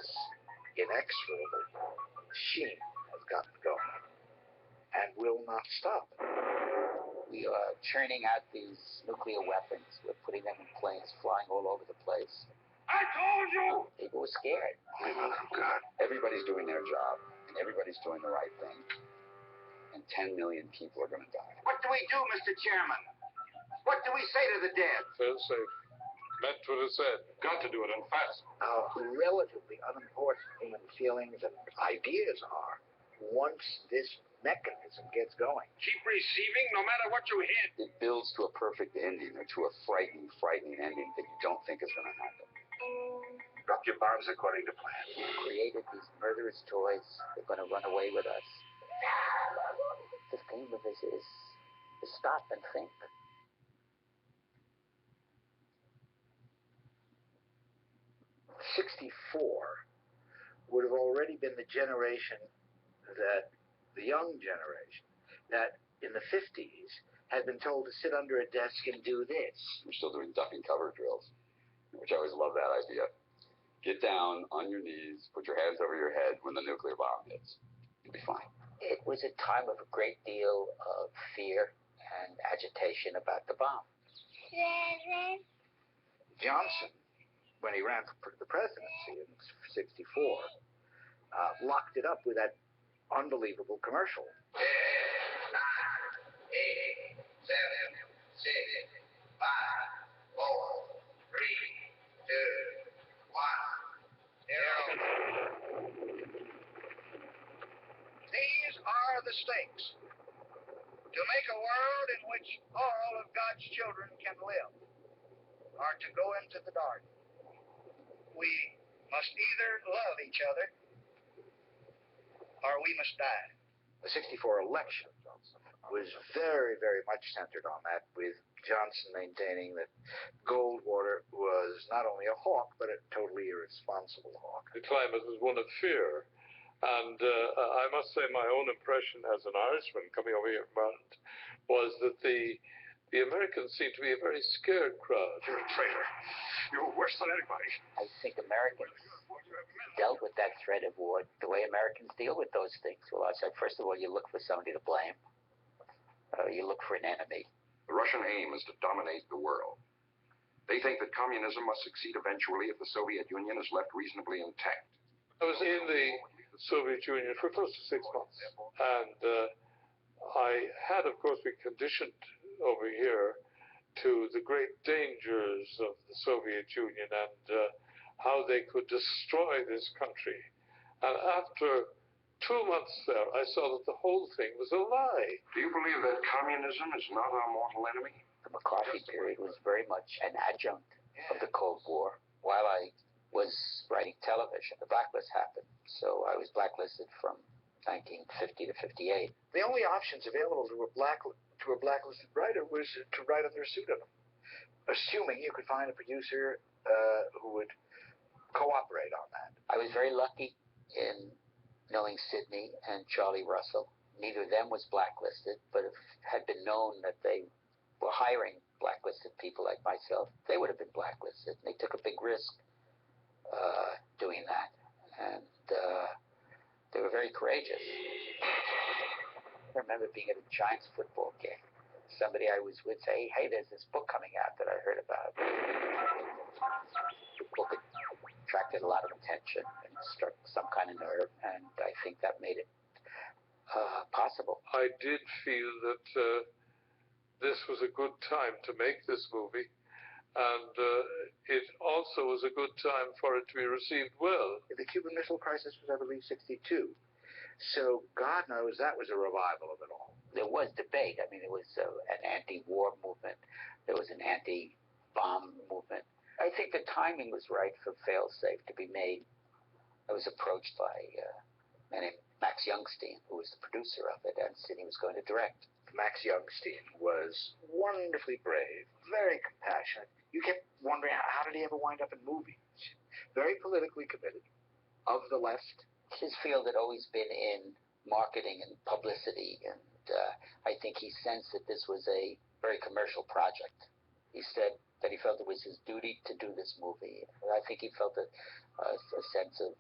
this inexorable machine has gotten going and will not stop. We are churning out these nuclear weapons. We're putting them in planes, flying all over the place. I told you! People were scared. Oh, God. Everybody's doing their job, and everybody's doing the right thing. And 10 million people are going to die. What do we do, Mr. Chairman? What do we say to the dead? Fail safe. Meant what it said. Got to do it, and fast. How relatively unimportant human feelings and ideas are once this mechanism gets going. Keep receiving no matter what you hit. It builds to a perfect ending, or to a frightening, frightening ending that you don't think is going to happen. Drop your bombs according to plan. We created these murderous toys. They're going to run away with us. The theme of this is to stop and think. '64 would have already been the generation that, the young generation, that in the 50s had been told to sit under a desk and do this. We're still doing duck and cover drills, which I always love that idea. Get down on your knees, put your hands over your head when the nuclear bomb hits. You'll be fine. It was a time of a great deal of fear and agitation about the bomb. Johnson, when he ran for the presidency in '64, locked it up with that unbelievable commercial. 10, 9, 8, 7, 6, 5, 4, 3, 2, 1, 0. These are the stakes. To make a world in which all of God's children can live, or to go into the dark. We must either love each other, or we must die. The '64 election was very, very much centered on that, with Johnson maintaining that Goldwater was not only a hawk, but a totally irresponsible hawk. The climate was one of fear. And I must say my own impression as an Irishman coming over here from Ireland was that the Americans seemed to be a very scared crowd. You're a traitor. You're worse than anybody. I think Americans dealt with that threat of war the way Americans deal with those things. Well, I said, first of all, you look for somebody to blame. You look for an enemy. The Russian aim is to dominate the world. They think that communism must succeed eventually if the Soviet Union is left reasonably intact. I was in the Soviet Union for close to 6 months. And I had, of course, been conditioned over here to the great dangers of the Soviet Union and how they could destroy this country. And after 2 months there, I saw that the whole thing was a lie. Do you believe that communism is not our mortal enemy? The McCarthy period was very much an adjunct of the Cold War. While I was writing television, the blacklist happened. So I was blacklisted from 1950 to 58. The only options available to a blacklisted writer was to write under a pseudonym, assuming you could find a producer who would cooperate on that. I was very lucky in knowing Sidney and Charlie Russell. Neither of them was blacklisted, but if it had been known that they were hiring blacklisted people like myself, they would have been blacklisted. They took a big risk doing that, and they were very courageous. I remember being at a Giants football game. Somebody I was with say, hey, there's this book coming out that I heard about. The book attracted a lot of attention and struck some kind of nerve, and I think that made it possible. I did feel that this was a good time to make this movie, and it also was a good time for it to be received well. The Cuban Missile Crisis was, I believe, '62. So God knows that was a revival of it all. There was debate. I mean, there was an anti-war movement. There was an anti-bomb movement. I think the timing was right for Failsafe to be made. I was approached by a man named Max Youngstein, who was the producer of it, and said he was going to direct. Max Youngstein was wonderfully brave, very compassionate. You kept wondering, how did he ever wind up in movies? Very politically committed, of the left. His field had always been in marketing and publicity, and I think he sensed that this was a very commercial project. He said that he felt it was his duty to do this movie. And I think he felt a sense of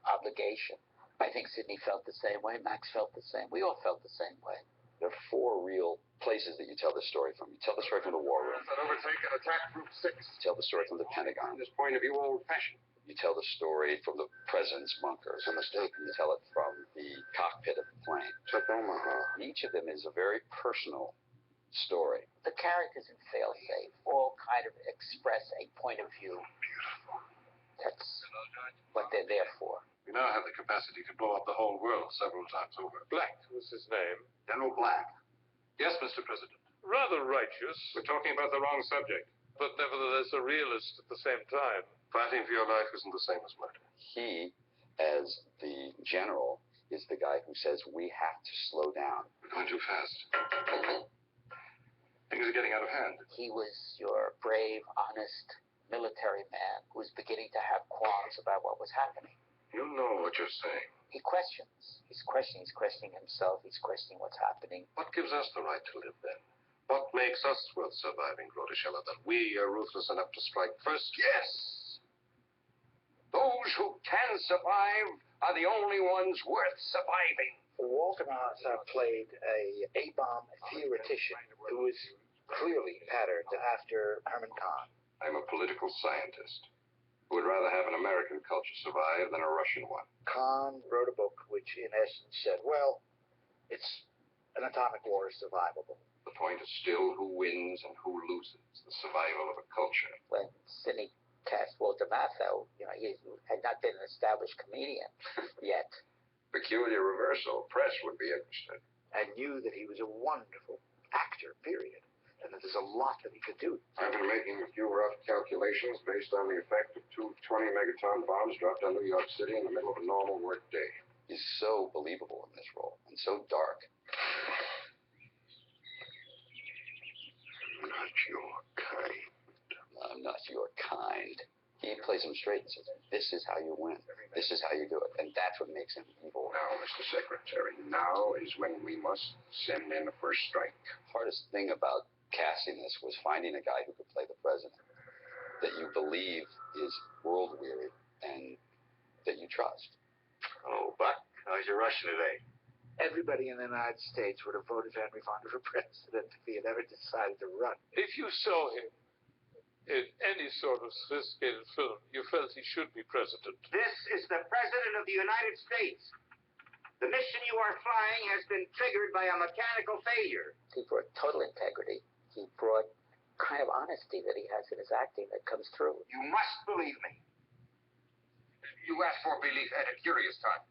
obligation. I think Sidney felt the same way. Max felt the same. We all felt the same way. There are 4 real places that you tell the story from. You tell the story from the War Room. That overtake and attack Group 6. You tell the story from the Pentagon. From this point of view, old-fashioned. You tell the story from the president's bunker. It's a mistake. You tell it from the cockpit of the plane. It's at Omaha. Each of them is a very personal story. The characters in Failsafe all kind of express a point of view. That's what they're there for. We now have the capacity to blow up the whole world several times over. Black was his name. General Black. Yes, Mr. President. Rather righteous, We're talking about the wrong subject. but nevertheless a realist at the same time. Fighting for your life isn't the same as murder. He, as the general, is the guy who says we have to slow down. We're going too fast. Things are getting out of hand. He was your brave, honest military man who was beginning to have qualms about what was happening. You know what you're saying. He questions. He's questioning himself. He's questioning what's happening. What gives us the right to live then? What makes us worth surviving, Groteshella, that we are ruthless enough to strike first? Yes! Those who can survive are the only ones worth surviving. Walter Matthau played a A-bomb theoretician who was clearly patterned after Herman Kahn. I'm a political scientist who would rather have an American culture survive than a Russian one. Kahn wrote a book which in essence said, well, it's an atomic war is survivable. The point is still who wins and who loses, the survival of a culture. When Sidney cast Walter Matthau, he had not been an established comedian yet. Peculiar reversal. Press would be interested. And knew that he was a wonderful actor, period. And that there's a lot that he could do. I've been making a few rough calculations based on the effect of 2 20-megaton bombs dropped on New York City in the middle of a normal work day. He's so believable in this role and so dark. Not your kind. I'm not your kind. He plays him straight and says, this is how you win. This is how you do it. And that's what makes him evil. Now, Mr. Secretary, now is when we must send in the first strike. Hardest thing about casting this was finding a guy who could play the president that you believe is world weary and that you trust. Oh, Buck, how's your Russian today? Everybody in the United States would have voted Henry Fonda for president if he had ever decided to run. If you saw him in any sort of sophisticated film, you felt he should be president. This is the President of the United States. The mission you are flying has been triggered by a mechanical failure. He brought total integrity. He brought kind of honesty that he has in his acting that comes through. You must believe me. You asked for belief at a curious time.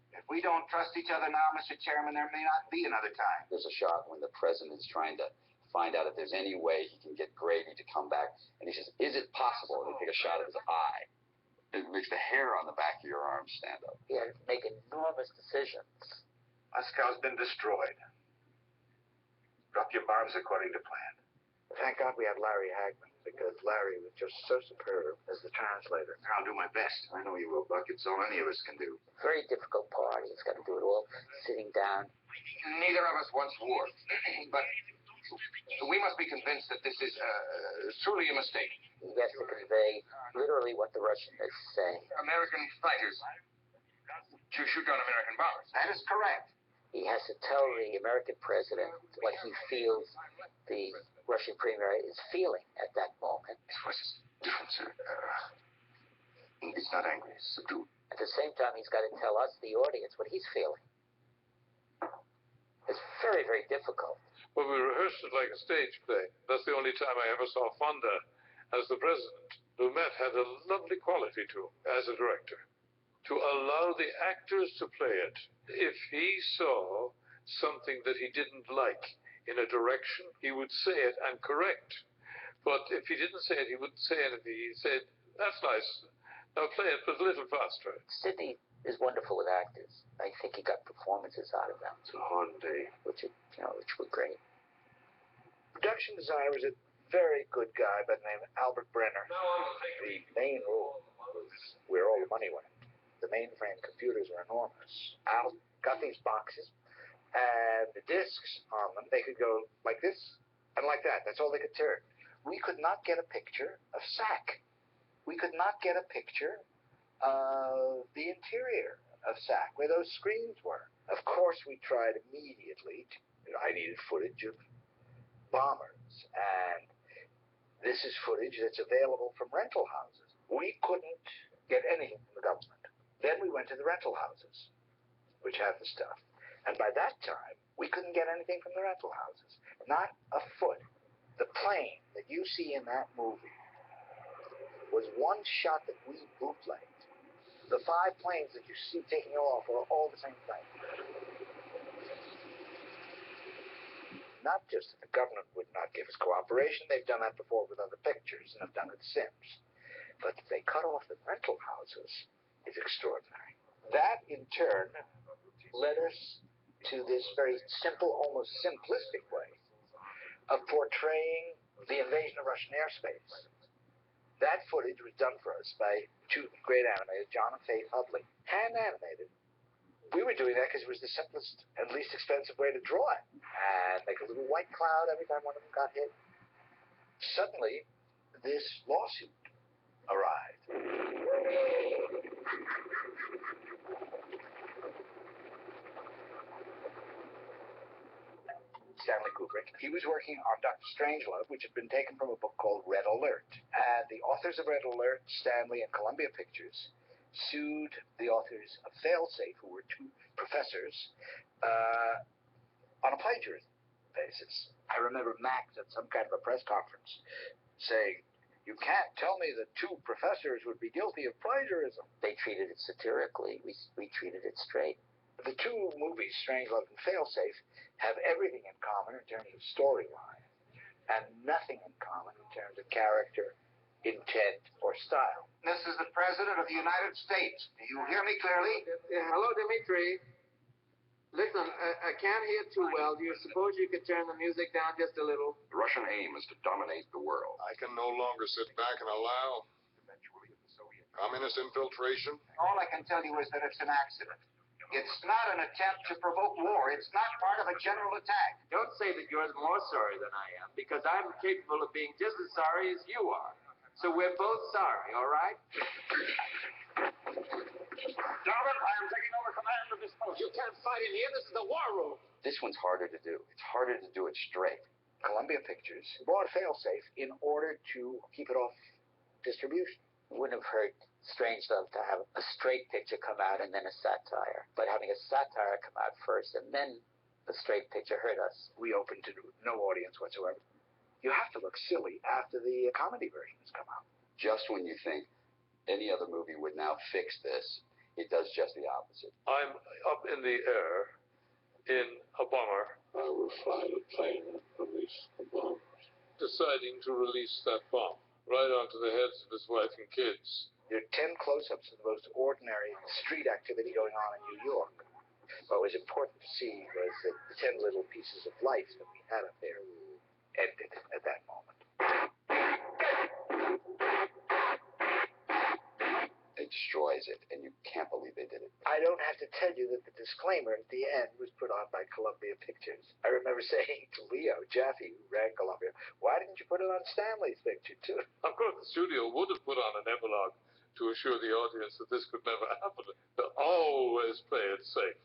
If we don't trust each other now, Mr. Chairman, there may not be another time. There's a shot when the president is trying to find out if there's any way he can get Grady to come back. And he says, is it possible? And they take a shot of his eye. It makes the hair on the back of your arm stand up. He had to make enormous decisions. Moscow's been destroyed. Drop your bombs according to plan. Thank God we had Larry Hagman, because Larry was just so superb as the translator. I'll do my best. I know you will, Buck. It's all any of us can do. Very difficult part. He's got to do it all sitting down. Neither of us wants war. But we must be convinced that this is truly a mistake. He has to convey literally what the Russian is saying. American fighters to shoot down American bombers. That is correct. He has to tell the American president what he feels the Russian premier is feeling at that moment. His voice is different, sir. It's not angry. It's subdued. At the same time, he's got to tell us, the audience, what he's feeling. It's very, very difficult. Well, we rehearsed it like a stage play. That's the only time I ever saw Fonda as the president. Lumet had a lovely quality to him as a director, to allow the actors to play it. If he saw something that he didn't like in a direction, he would say it and correct. But if he didn't say it, he wouldn't say anything. He'd say, that's nice. Now play it, but a little faster. Sidney is wonderful with actors. I think he got performances out of them. It's a hard day. Which were great. Production designer was a very good guy by the name of Albert Brenner. The main role was where all the money went. The mainframe computers were enormous. Al got these boxes, and the discs on them, they could go like this and like that. That's all they could turn. We could not get a picture of Sack. We could not get a picture of the interior of SAC, where those screens were. Of course, we tried immediately. I needed footage of bombers, and this is footage that's available from rental houses. We couldn't get anything from the government. Then we went to the rental houses, which have the stuff. And by that time, we couldn't get anything from the rental houses. Not a foot. The plane that you see in that movie was one shot that we bootlegged. The 5 planes that you see taking off are all the same thing. Not just that the government would not give us cooperation, they've done that before with other pictures and have done it since. But that they cut off the rental houses is extraordinary. That, in turn, led us to this very simple, almost simplistic way of portraying the invasion of Russian airspace. That footage was done for us by 2 great animators, John and Faith Hudley, hand animated. We were doing that because it was the simplest and least expensive way to draw it, and make a little white cloud every time one of them got hit. Suddenly, this lawsuit arrived. Stanley Kubrick. He was working on Dr. Strangelove, which had been taken from a book called Red Alert. And the authors of Red Alert, Stanley and Columbia Pictures, sued the authors of Failsafe, who were 2 professors, on a plagiarism basis. I remember Max at some kind of a press conference saying, "You can't tell me that 2 professors would be guilty of plagiarism." They treated it satirically. We treated it straight. The 2 movies, Strangelove and Failsafe, have everything in common in terms of storyline, and nothing in common in terms of character, intent, or style. This is the President of the United States. Do you hear me clearly? Hello, Dimitri. Listen, I can't hear too well. Do you suppose you could turn the music down just a little? The Russian aim is to dominate the world. I can no longer sit back and allow communist infiltration. All I can tell you is that it's an accident. It's not an attempt to provoke war. It's not part of a general attack. Don't say that you're more sorry than I am, because I'm capable of being just as sorry as you are. So we're both sorry, all right? Gentlemen, I am taking over command of this post. You can't fight in here. This is the war room. This one's harder to do. It's harder to do it straight. Columbia Pictures bought Failsafe in order to keep it off distribution. Wouldn't have hurt Strangelove to have a straight picture come out and then a satire. But having a satire come out first and then the straight picture hurt us. We opened to no audience whatsoever. You have to look silly after the comedy versions come out. Just when you think any other movie would now fix this, it does just the opposite. I'm up in the air in a bomber. I will fly the plane and release the bomb. Deciding to release that bomb right onto the heads of his wife and kids. There are 10 close-ups of the most ordinary street activity going on in New York. What was important to see was that the 10 little pieces of life that we had up there ended at that moment. It destroys it, and you can't believe they did it. I don't have to tell you that the disclaimer at the end was put on by Columbia Pictures. I remember saying to Leo Jaffe, who ran Columbia, "Why didn't you put it on Stanley's picture, too?" Of course, the studio would have put on an epilogue to assure the audience that this could never happen. They'll always play it safe.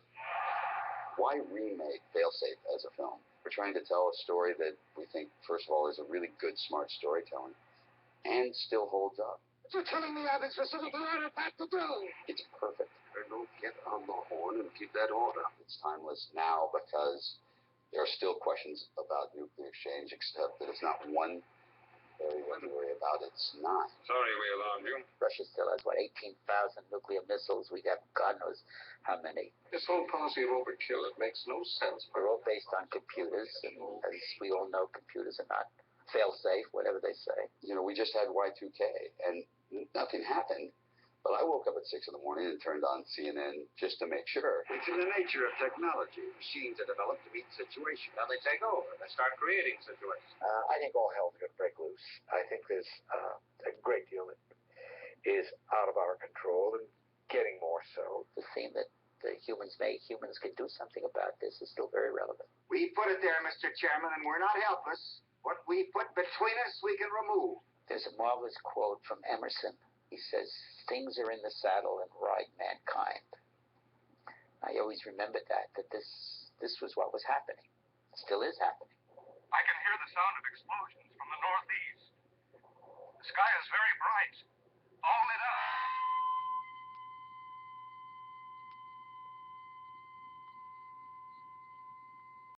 Why remake Failsafe as a film? We're trying to tell a story that we think, first of all, is a really good, smart storytelling, and still holds up. You're telling me I have specifically ordered that to do. It's perfect. Don't get on the horn and keep that order. It's timeless now because there are still questions about nuclear exchange, except that it's not one area to worry about. It's not. Sorry we alarmed you. Russia still has, 18,000 nuclear missiles. We have God knows how many. This whole policy of overkill, it makes no sense. They're all based on computers, and as we all know, computers are not fail-safe, whatever they say. You know, we just had Y2K, and nothing happened. But I woke up at 6 in the morning and turned on CNN just to make sure. It's in the nature of technology. Machines are developed to meet situations. Now they take over. They start creating situations. I think all hell's going to break loose. I think there's a great deal that is out of our control and getting more so. The theme that the humans can do something about this is still very relevant. We put it there, Mr. Chairman, and we're not helpless. What we put between us, we can remove. There's a marvelous quote from Emerson he says, things are in the saddle and ride mankind. I always remembered that this was what was happening. It still is happening. I can hear the sound of explosions from the northeast. The sky is very bright, all lit up.